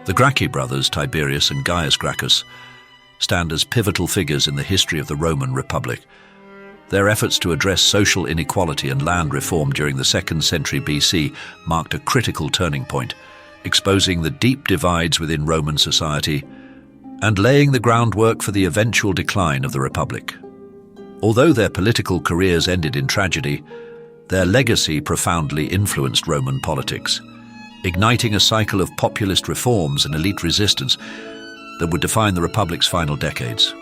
The Gracchi brothers, Tiberius and Gaius Gracchus, stand as pivotal figures in the history of the Roman Republic. Their efforts to address social inequality and land reform during the 2nd century BC marked a critical turning point, exposing the deep divides within Roman society and laying the groundwork for the eventual decline of the Republic. Although their political careers ended in tragedy, their legacy profoundly influenced Roman politics, igniting a cycle of populist reforms and elite resistance that would define the Republic's final decades.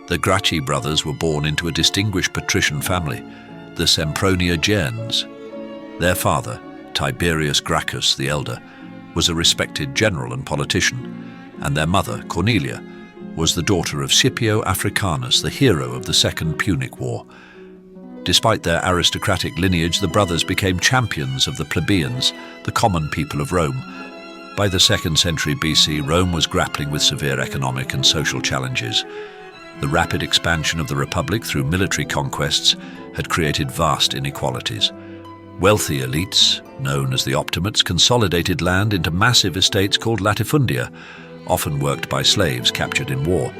The Gracchi brothers were born into a distinguished patrician family, the Sempronia gens. Their father, Tiberius Gracchus the Elder, was a respected general and politician, and their mother, Cornelia, was the daughter of Scipio Africanus, the hero of the Second Punic War. Despite their aristocratic lineage, the brothers became champions of the plebeians, the common people of Rome. By the 2nd century BC, Rome was grappling with severe economic and social challenges. The rapid expansion of the Republic through military conquests had created vast inequalities. Wealthy elites, known as the optimates, consolidated land into massive estates called latifundia, often worked by slaves captured in war.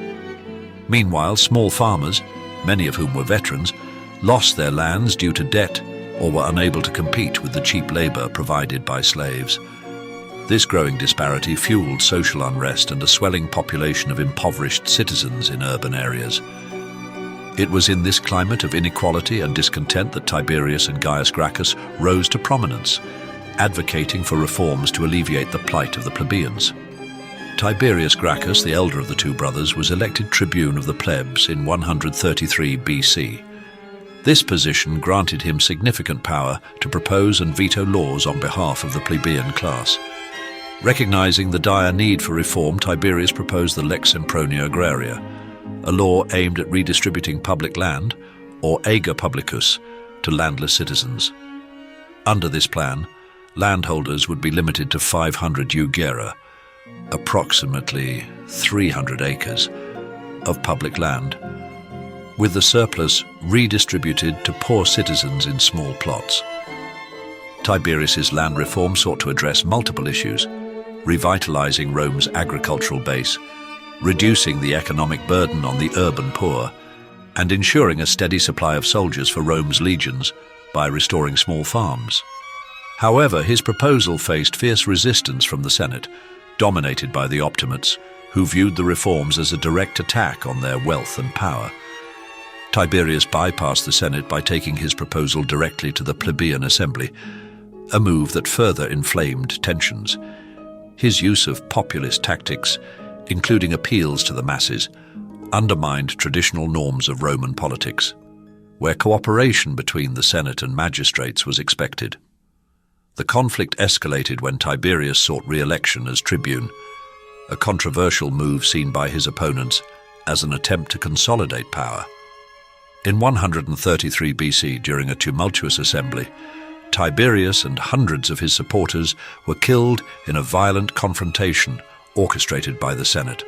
Meanwhile, small farmers, many of whom were veterans, lost their lands due to debt or were unable to compete with the cheap labor provided by slaves. This growing disparity fueled social unrest and a swelling population of impoverished citizens in urban areas. It was in this climate of inequality and discontent that Tiberius and Gaius Gracchus rose to prominence, advocating for reforms to alleviate the plight of the plebeians. Tiberius Gracchus, the elder of the two brothers, was elected tribune of the plebs in 133 BC. This position granted him significant power to propose and veto laws on behalf of the plebeian class. Recognizing the dire need for reform, Tiberius proposed the Lex Sempronia Agraria, a law aimed at redistributing public land, or ager publicus, to landless citizens. Under this plan, landholders would be limited to 500 jugera, approximately 300 acres, of public land, with the surplus redistributed to poor citizens in small plots. Tiberius's land reform sought to address multiple issues, revitalizing Rome's agricultural base, reducing the economic burden on the urban poor, and ensuring a steady supply of soldiers for Rome's legions by restoring small farms. However, his proposal faced fierce resistance from the Senate, dominated by the optimates, who viewed the reforms as a direct attack on their wealth and power. Tiberius bypassed the Senate by taking his proposal directly to the plebeian assembly, a move that further inflamed tensions. His use of populist tactics, including appeals to the masses, undermined traditional norms of Roman politics, where cooperation between the Senate and magistrates was expected. The conflict escalated when Tiberius sought re-election as tribune, a controversial move seen by his opponents as an attempt to consolidate power. In 133 BC, during a tumultuous assembly, Tiberius and hundreds of his supporters were killed in a violent confrontation orchestrated by the Senate.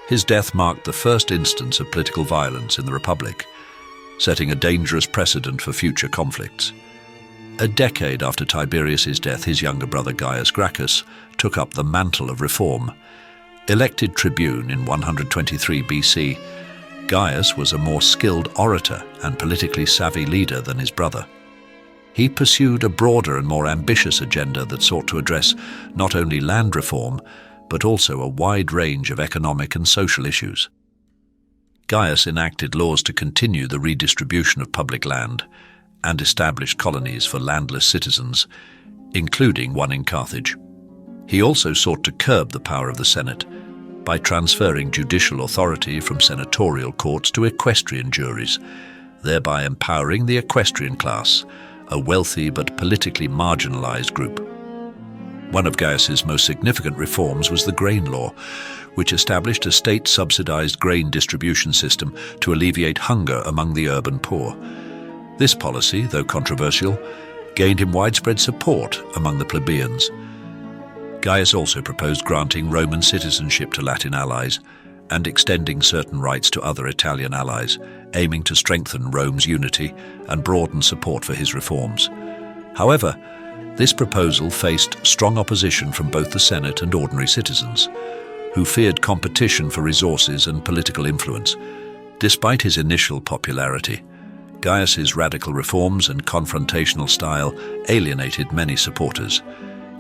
His death marked the first instance of political violence in the Republic, setting a dangerous precedent for future conflicts. A decade after Tiberius's death, his younger brother Gaius Gracchus took up the mantle of reform. Elected tribune in 123 BC, Gaius was a more skilled orator and politically savvy leader than his brother. He pursued a broader and more ambitious agenda that sought to address not only land reform, but also a wide range of economic and social issues. Gaius enacted laws to continue the redistribution of public land and established colonies for landless citizens, including one in Carthage. He also sought to curb the power of the Senate by transferring judicial authority from senatorial courts to equestrian juries, thereby empowering the equestrian class, a wealthy but politically marginalized group. One of Gaius's most significant reforms was the grain law, which established a state-subsidized grain distribution system to alleviate hunger among the urban poor. This policy, though controversial, gained him widespread support among the plebeians. Gaius also proposed granting Roman citizenship to Latin allies and extending certain rights to other Italian allies, aiming to strengthen Rome's unity and broaden support for his reforms. However, This proposal faced strong opposition from both the Senate and ordinary citizens, who feared competition for resources and political influence. Despite his initial popularity, Gaius's radical reforms and confrontational style alienated many supporters.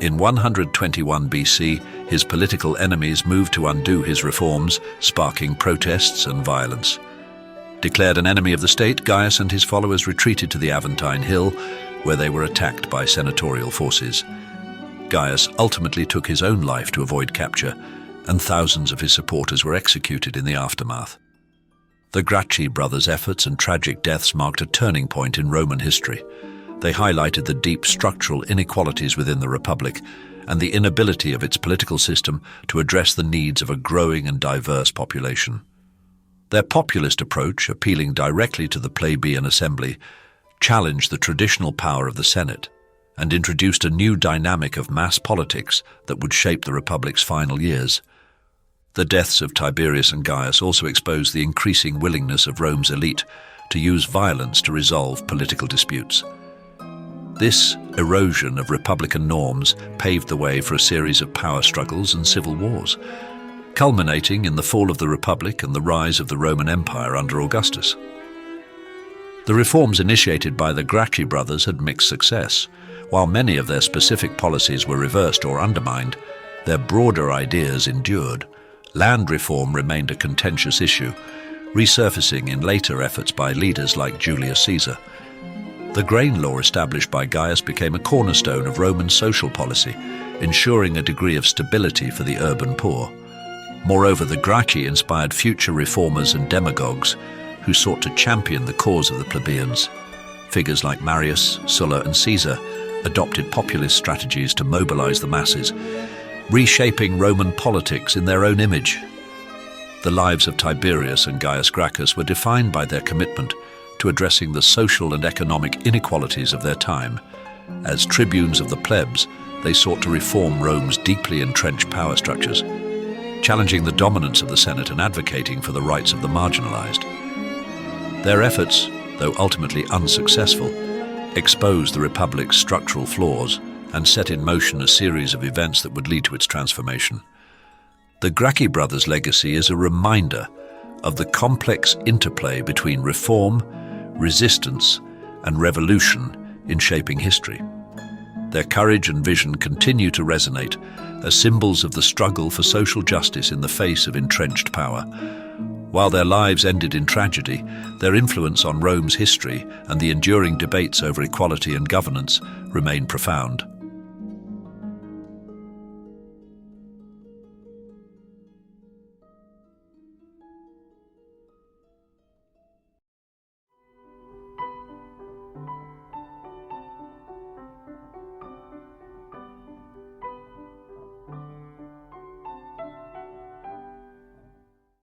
In 121 BC, his political enemies moved to undo his reforms, sparking protests and violence. Declared an enemy of the state, Gaius and his followers retreated to the Aventine Hill, where they were attacked by senatorial forces. Gaius ultimately took his own life to avoid capture, and thousands of his supporters were executed in the aftermath. The Gracchi brothers' efforts and tragic deaths marked a turning point in Roman history. They highlighted the deep structural inequalities within the Republic and the inability of its political system to address the needs of a growing and diverse population. Their populist approach, appealing directly to the plebeian assembly, challenged the traditional power of the Senate and introduced a new dynamic of mass politics that would shape the Republic's final years. The deaths of Tiberius and Gaius also exposed the increasing willingness of Rome's elite to use violence to resolve political disputes. This erosion of republican norms paved the way for a series of power struggles and civil wars, culminating in the fall of the Republic and the rise of the Roman Empire under Augustus. The reforms initiated by the Gracchi brothers had mixed success. While many of their specific policies were reversed or undermined, their broader ideas endured. Land reform remained a contentious issue, resurfacing in later efforts by leaders like Julius Caesar. The grain law established by Gaius became a cornerstone of Roman social policy, ensuring a degree of stability for the urban poor. Moreover, the Gracchi inspired future reformers and demagogues who sought to champion the cause of the plebeians. Figures like Marius, Sulla, and Caesar adopted populist strategies to mobilize the masses, reshaping Roman politics in their own image. The lives of Tiberius and Gaius Gracchus were defined by their commitment to addressing the social and economic inequalities of their time. As tribunes of the plebs, they sought to reform Rome's deeply entrenched power structures, challenging the dominance of the Senate and advocating for the rights of the marginalized. Their efforts, though ultimately unsuccessful, exposed the Republic's structural flaws and set in motion a series of events that would lead to its transformation. The Gracchi brothers' legacy is a reminder of the complex interplay between reform, resistance, and revolution in shaping history. Their courage and vision continue to resonate as symbols of the struggle for social justice in the face of entrenched power. While their lives ended in tragedy, their influence on Rome's history and the enduring debates over equality and governance remain profound.